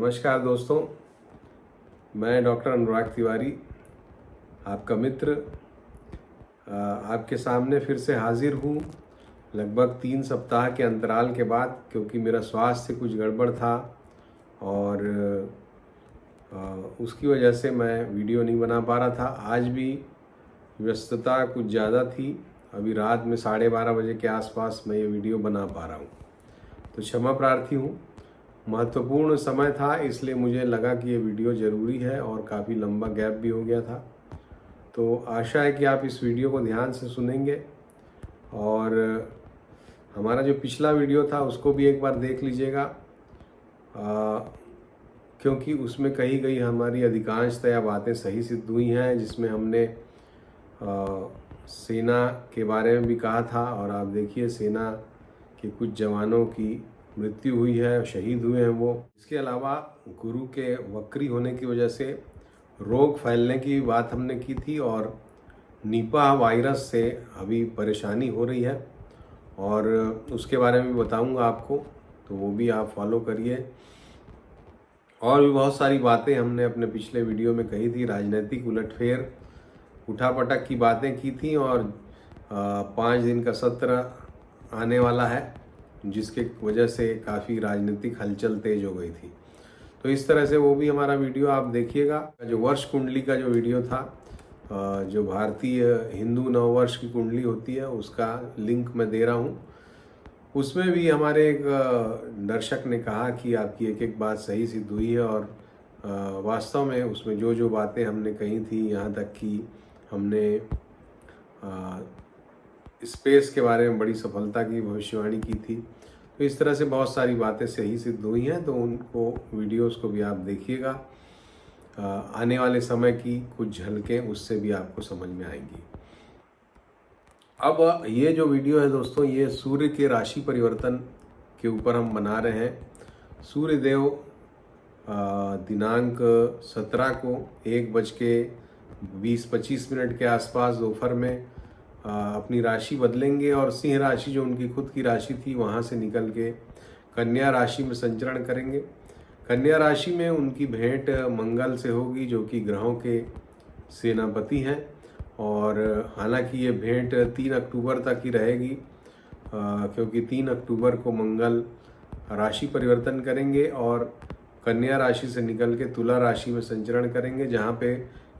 नमस्कार दोस्तों, मैं डॉक्टर अनुराग तिवारी, आपका मित्र आपके सामने फिर से हाजिर हूँ लगभग 3 सप्ताह के अंतराल के बाद, क्योंकि मेरा स्वास्थ्य कुछ गड़बड़ था और उसकी वजह से मैं वीडियो नहीं बना पा रहा था। आज भी व्यस्तता कुछ ज़्यादा थी। अभी रात में 12:30 बजे के आसपास मैं ये वीडियो बना पा रहा हूँ, तो क्षमा प्रार्थी हूँ। महत्वपूर्ण समय था, इसलिए मुझे लगा कि ये वीडियो ज़रूरी है और काफ़ी लंबा गैप भी हो गया था। तो आशा है कि आप इस वीडियो को ध्यान से सुनेंगे और हमारा जो पिछला वीडियो था उसको भी एक बार देख लीजिएगा, क्योंकि उसमें कही गई हमारी अधिकांशतया बातें सही सिद्ध हुई हैं, जिसमें हमने सेना के बारे में भी कहा था। और आप देखिए, सेना के कुछ जवानों की मृत्यु हुई है, शहीद हुए हैं वो। इसके अलावा गुरु के वक्री होने की वजह से रोग फैलने की बात हमने की थी और निपा वायरस से अभी परेशानी हो रही है और उसके बारे में भी बताऊंगा आपको, तो वो भी आप फॉलो करिए। और भी बहुत सारी बातें हमने अपने पिछले वीडियो में कही थी। राजनीतिक उलटफेर, उठापटक की बातें की थी और 5 दिन का सत्र आने वाला है, जिसके वजह से काफ़ी राजनीतिक हलचल तेज हो गई थी। तो इस तरह से वो भी हमारा वीडियो आप देखिएगा। जो वर्ष कुंडली का जो वीडियो था, जो भारतीय हिंदू नववर्ष की कुंडली होती है, उसका लिंक मैं दे रहा हूँ। उसमें भी हमारे एक दर्शक ने कहा कि आपकी एक एक बात सही सिद्ध हुई है और वास्तव में उसमें जो जो बातें हमने कही थी, यहाँ तक कि हमने स्पेस के बारे में बड़ी सफलता की भविष्यवाणी की थी। तो इस तरह से बहुत सारी बातें सही सिद्ध हुई हैं, तो उनको वीडियोस को भी आप देखिएगा। आने वाले समय की कुछ झलकें उससे भी आपको समझ में आएंगी। अब ये जो वीडियो है दोस्तों, ये सूर्य के राशि परिवर्तन के ऊपर हम बना रहे हैं। सूर्य देव दिनांक 17 को 1:20-25 के आसपास दोपहर में अपनी राशि बदलेंगे और सिंह राशि, जो उनकी खुद की राशि थी, वहाँ से निकल के कन्या राशि में संचरण करेंगे। कन्या राशि में उनकी भेंट मंगल से होगी, जो कि ग्रहों के सेनापति हैं। और हालांकि ये भेंट 3 अक्टूबर तक ही रहेगी, क्योंकि 3 अक्टूबर को मंगल राशि परिवर्तन करेंगे और कन्या राशि से निकल के तुला राशि में संचरण करेंगे, जहाँ पे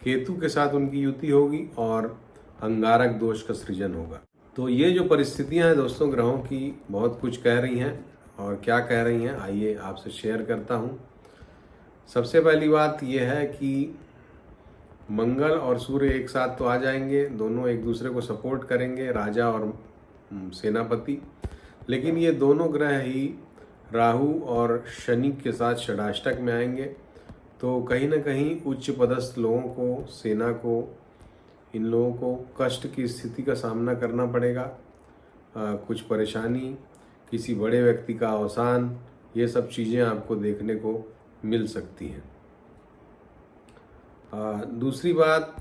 केतु के साथ उनकी युति होगी और अंगारक दोष का सृजन होगा। तो ये जो परिस्थितियां हैं दोस्तों, ग्रहों की बहुत कुछ कह रही हैं। और क्या कह रही हैं, आइए आपसे शेयर करता हूं। सबसे पहली बात यह है कि मंगल और सूर्य एक साथ तो आ जाएंगे, दोनों एक दूसरे को सपोर्ट करेंगे, राजा और सेनापति। लेकिन ये दोनों ग्रह ही राहु और शनि के साथ षडाष्टक में आएंगे, तो कहीं ना कहीं उच्च पदस्थ लोगों को, सेना को, इन लोगों को कष्ट की स्थिति का सामना करना पड़ेगा। कुछ परेशानी, किसी बड़े व्यक्ति का अवसान, ये सब चीज़ें आपको देखने को मिल सकती हैं। दूसरी बात,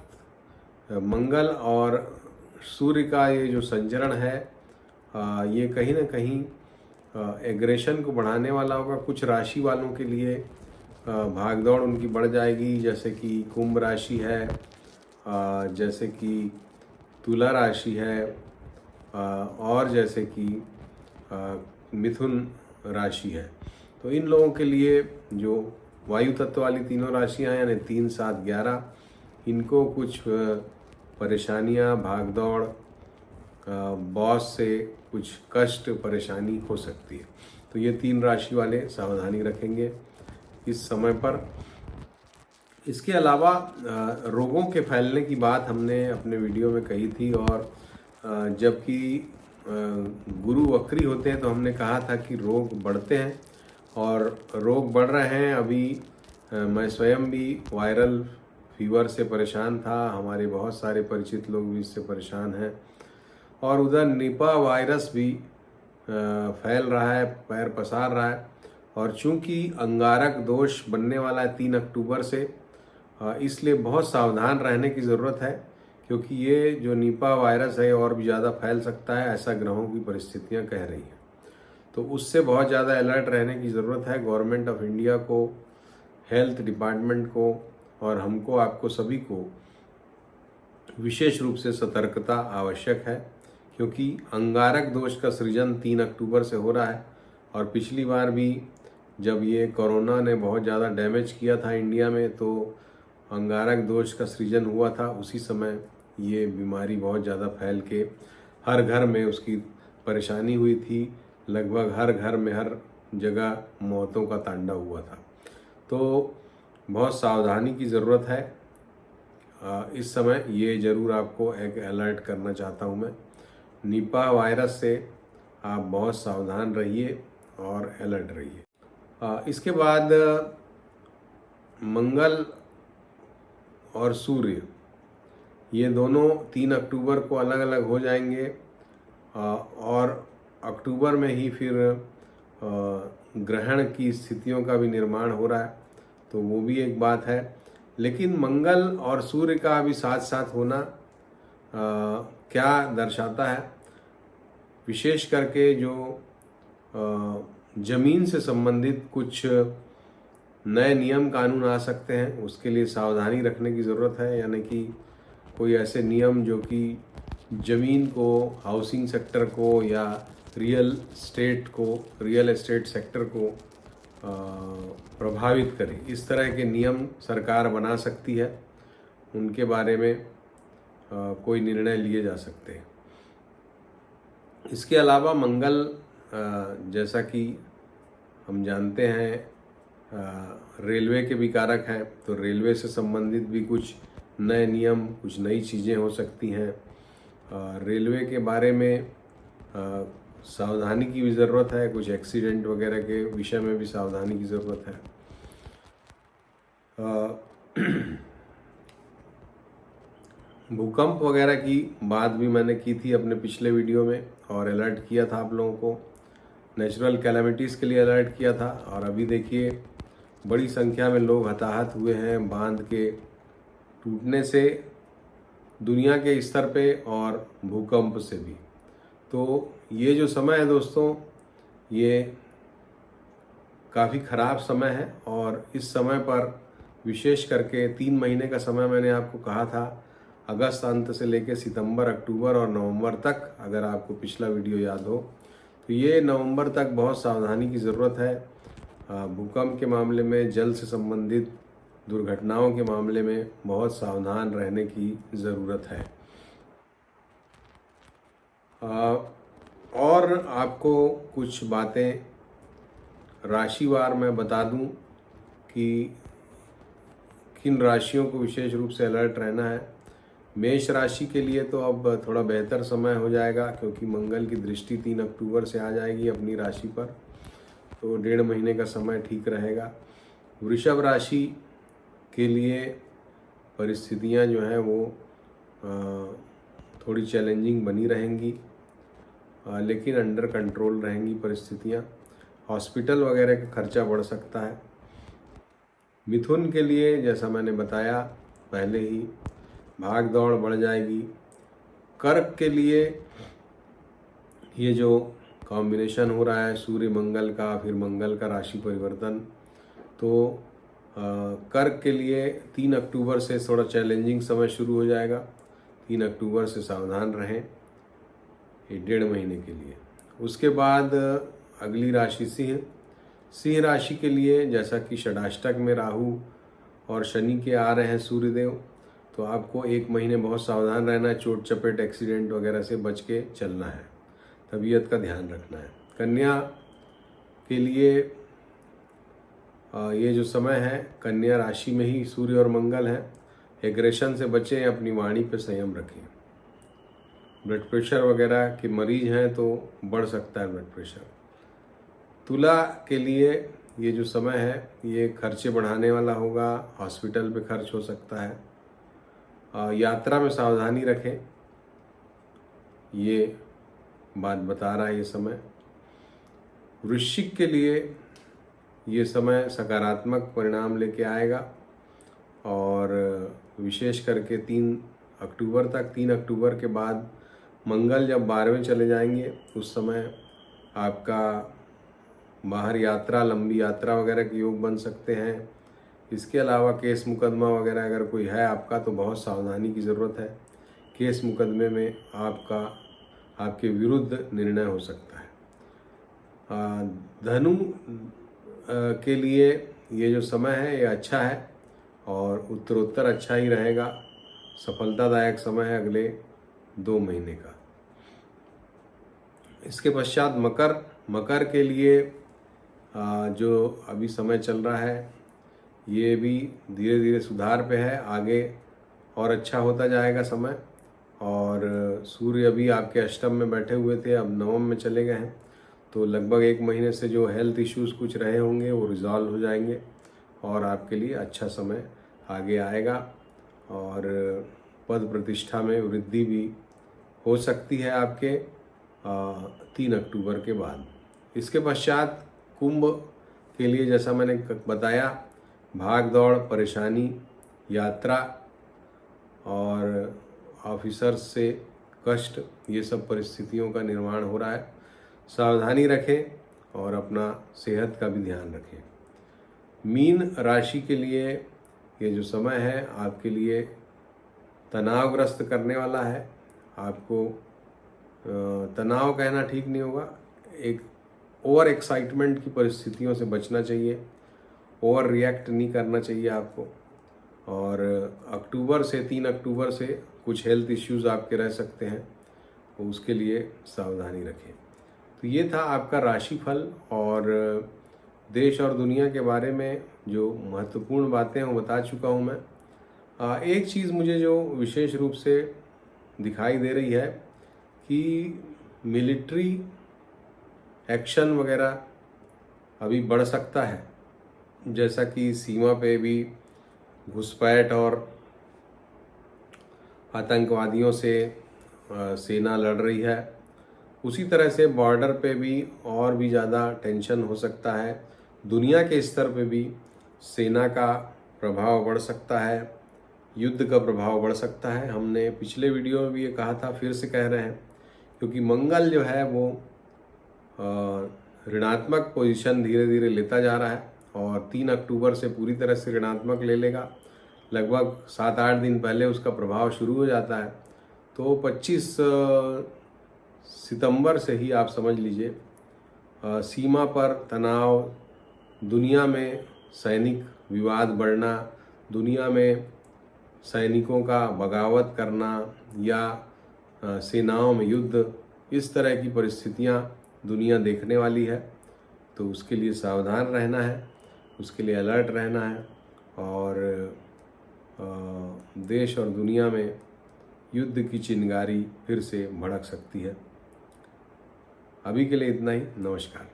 मंगल और सूर्य का ये जो संचरण है, ये कहीं ना कहीं एग्रेशन को बढ़ाने वाला होगा। कुछ राशि वालों के लिए भागदौड़ उनकी बढ़ जाएगी, जैसे कि कुंभ राशि है, जैसे कि तुला राशि है, और जैसे कि मिथुन राशि है। तो इन लोगों के लिए जो वायु तत्व वाली तीनों राशियां हैं, यानी 3, 7, 11, इनको कुछ परेशानियां, भागदौड़, बॉस से कुछ कष्ट, परेशानी हो सकती है। तो ये 3 राशि वाले सावधानी रखेंगे इस समय पर। इसके अलावा रोगों के फैलने की बात हमने अपने वीडियो में कही थी, और जबकि गुरु वक्री होते हैं तो हमने कहा था कि रोग बढ़ते हैं और रोग बढ़ रहे हैं। अभी मैं स्वयं भी वायरल फीवर से परेशान था, हमारे बहुत सारे परिचित लोग भी इससे परेशान हैं, और उधर निपा वायरस भी फैल रहा है, पैर पसार रहा है। और चूंकि अंगारक दोष बनने वाला है 3 अक्टूबर से, इसलिए बहुत सावधान रहने की ज़रूरत है, क्योंकि ये जो निपा वायरस है और भी ज़्यादा फैल सकता है, ऐसा ग्रहों की परिस्थितियां कह रही हैं। तो उससे बहुत ज़्यादा अलर्ट रहने की ज़रूरत है। गवर्नमेंट ऑफ इंडिया को हेल्थ डिपार्टमेंट को और हमको, आपको सभी को विशेष रूप से सतर्कता आवश्यक है, क्योंकि अंगारक दोष का सृजन 3 अक्टूबर से हो रहा है। और पिछली बार भी जब ये कोरोना ने बहुत ज़्यादा डैमेज किया था इंडिया में, तो अंगारक दोष का सृजन हुआ था। उसी समय ये बीमारी बहुत ज़्यादा फैल के हर घर में उसकी परेशानी हुई थी। लगभग हर घर में, हर जगह मौतों का तांडव हुआ था। तो बहुत सावधानी की ज़रूरत है। इस समय ये ज़रूर आपको एक अलर्ट करना चाहता हूँ मैं। निपा वायरस से आप बहुत सावधान रहिए और अलर्ट रहिए। इसके बाद मंगल और सूर्य, ये दोनों 3 अक्टूबर को अलग अलग हो जाएंगे और अक्टूबर में ही फिर ग्रहण की स्थितियों का भी निर्माण हो रहा है, तो वो भी एक बात है। लेकिन मंगल और सूर्य का अभी साथ साथ होना क्या दर्शाता है, विशेष करके जो ज़मीन से संबंधित कुछ नए नियम कानून आ सकते हैं, उसके लिए सावधानी रखने की ज़रूरत है। यानी कि कोई ऐसे नियम जो कि ज़मीन को, हाउसिंग सेक्टर को या रियल एस्टेट सेक्टर को प्रभावित करे, इस तरह के नियम सरकार बना सकती है। उनके बारे में कोई निर्णय लिए जा सकते हैं। इसके अलावा मंगल, जैसा कि हम जानते हैं, रेलवे के भी कारक हैं, तो रेलवे से संबंधित भी कुछ नए नियम, कुछ नई चीज़ें हो सकती हैं। रेलवे के बारे में सावधानी की भी ज़रूरत है। कुछ एक्सीडेंट वगैरह के विषय में भी सावधानी की ज़रूरत है। भूकंप वगैरह की बात भी मैंने की थी अपने पिछले वीडियो में और अलर्ट किया था आप लोगों को। नेचुरल कैलामिटीज़ के लिए अलर्ट किया था। और अभी देखिए बड़ी संख्या में लोग हताहत हुए हैं बांध के टूटने से, दुनिया के स्तर पे और भूकंप से भी। तो ये जो समय है दोस्तों, ये काफ़ी ख़राब समय है। और इस समय पर विशेष करके 3 महीने का समय मैंने आपको कहा था, अगस्त अंत से लेकर सितंबर, अक्टूबर और नवंबर तक, अगर आपको पिछला वीडियो याद हो, तो ये नवंबर तक बहुत सावधानी की ज़रूरत है। भूकंप के मामले में, जल से संबंधित दुर्घटनाओं के मामले में बहुत सावधान रहने की ज़रूरत है। और आपको कुछ बातें राशिवार मैं बता दूं कि किन राशियों को विशेष रूप से अलर्ट रहना है। मेष राशि के लिए तो अब थोड़ा बेहतर समय हो जाएगा, क्योंकि मंगल की दृष्टि 3 अक्टूबर से आ जाएगी अपनी राशि पर, तो 1.5 महीने का समय ठीक रहेगा। वृषभ राशि के लिए परिस्थितियां जो हैं वो थोड़ी चैलेंजिंग बनी रहेंगी, लेकिन अंडर कंट्रोल रहेंगी परिस्थितियां। हॉस्पिटल वगैरह का खर्चा बढ़ सकता है। मिथुन के लिए जैसा मैंने बताया पहले ही, भाग दौड़ बढ़ जाएगी। कर्क के लिए ये जो कॉम्बिनेशन हो रहा है सूर्य मंगल का, फिर मंगल का राशि परिवर्तन, तो कर्क के लिए 3 अक्टूबर से थोड़ा चैलेंजिंग समय शुरू हो जाएगा। 3 अक्टूबर से सावधान रहें ये 1.5 महीने के लिए। उसके बाद अगली राशि सिंह राशि के लिए, जैसा कि षडाष्टक में राहु और शनि के आ रहे हैं सूर्यदेव, तो आपको 1 महीने बहुत सावधान रहना है। चोट चपेट, एक्सीडेंट वगैरह से बच के चलना है, तबीयत का ध्यान रखना है। कन्या के लिए ये जो समय है, कन्या राशि में ही सूर्य और मंगल है। एग्रेशन से बचें, अपनी वाणी पे संयम रखें। ब्लड प्रेशर वगैरह के मरीज हैं तो बढ़ सकता है ब्लड प्रेशर। तुला के लिए ये जो समय है, ये खर्चे बढ़ाने वाला होगा, हॉस्पिटल पे खर्च हो सकता है। यात्रा में सावधानी रखें, ये बात बता रहा है ये समय। वृश्चिक के लिए ये समय सकारात्मक परिणाम लेके आएगा, और विशेष करके 3 अक्टूबर तक। 3 अक्टूबर के बाद मंगल जब 12वें चले जाएंगे, उस समय आपका बाहर यात्रा, लंबी यात्रा वगैरह के योग बन सकते हैं। इसके अलावा केस मुकदमा वगैरह अगर कोई है आपका तो बहुत सावधानी की ज़रूरत है। केस मुकदमे में आपके विरुद्ध निर्णय हो सकता है। धनु के लिए ये जो समय है ये अच्छा है और उत्तरोत्तर अच्छा ही रहेगा। सफलतादायक समय है अगले 2 महीने का। इसके पश्चात मकर के लिए जो अभी समय चल रहा है ये भी धीरे धीरे सुधार पे है, आगे और अच्छा होता जाएगा समय। और सूर्य अभी आपके अष्टम में बैठे हुए थे, अब नवम में चले गए हैं, तो लगभग 1 महीने से जो हेल्थ इश्यूज़ कुछ रहे होंगे वो रिजॉल्व हो जाएंगे और आपके लिए अच्छा समय आगे आएगा। और पद प्रतिष्ठा में वृद्धि भी हो सकती है आपके 3 अक्टूबर के बाद। इसके पश्चात कुंभ के लिए जैसा मैंने बताया, भाग दौड़, परेशानी, यात्रा और ऑफिसर्स से कष्ट, ये सब परिस्थितियों का निर्माण हो रहा है। सावधानी रखें और अपना सेहत का भी ध्यान रखें। मीन राशि के लिए ये जो समय है आपके लिए तनावग्रस्त करने वाला है। आपको तनाव कहना ठीक नहीं होगा, एक ओवर एक्साइटमेंट की परिस्थितियों से बचना चाहिए, ओवर रिएक्ट नहीं करना चाहिए आपको। और अक्टूबर से 3 अक्टूबर से कुछ हेल्थ इश्यूज़ आपके रह सकते हैं, तो उसके लिए सावधानी रखें। तो ये था आपका राशिफल और देश और दुनिया के बारे में जो महत्वपूर्ण बातें वो बता चुका हूँ मैं। एक चीज़ मुझे जो विशेष रूप से दिखाई दे रही है कि मिलिट्री एक्शन वगैरह अभी बढ़ सकता है, जैसा कि सीमा पे भी घुसपैठ और आतंकवादियों से सेना लड़ रही है, उसी तरह से बॉर्डर पे भी और भी ज़्यादा टेंशन हो सकता है। दुनिया के स्तर पे भी सेना का प्रभाव बढ़ सकता है, युद्ध का प्रभाव बढ़ सकता है। हमने पिछले वीडियो में भी ये कहा था, फिर से कह रहे हैं, क्योंकि मंगल जो है वो ऋणात्मक पोजीशन धीरे धीरे लेता जा रहा है और 3 अक्टूबर से पूरी तरह से ऋणात्मक ले लेगा। लगभग 7-8 दिन पहले उसका प्रभाव शुरू हो जाता है, तो 25 सितंबर से ही आप समझ लीजिए सीमा पर तनाव, दुनिया में सैनिक विवाद बढ़ना, दुनिया में सैनिकों का बगावत करना या सेनाओं में युद्ध, इस तरह की परिस्थितियां दुनिया देखने वाली है। तो उसके लिए सावधान रहना है, उसके लिए अलर्ट रहना है और देश और दुनिया में युद्ध की चिंगारी फिर से भड़क सकती है। अभी के लिए इतना ही। नमस्कार।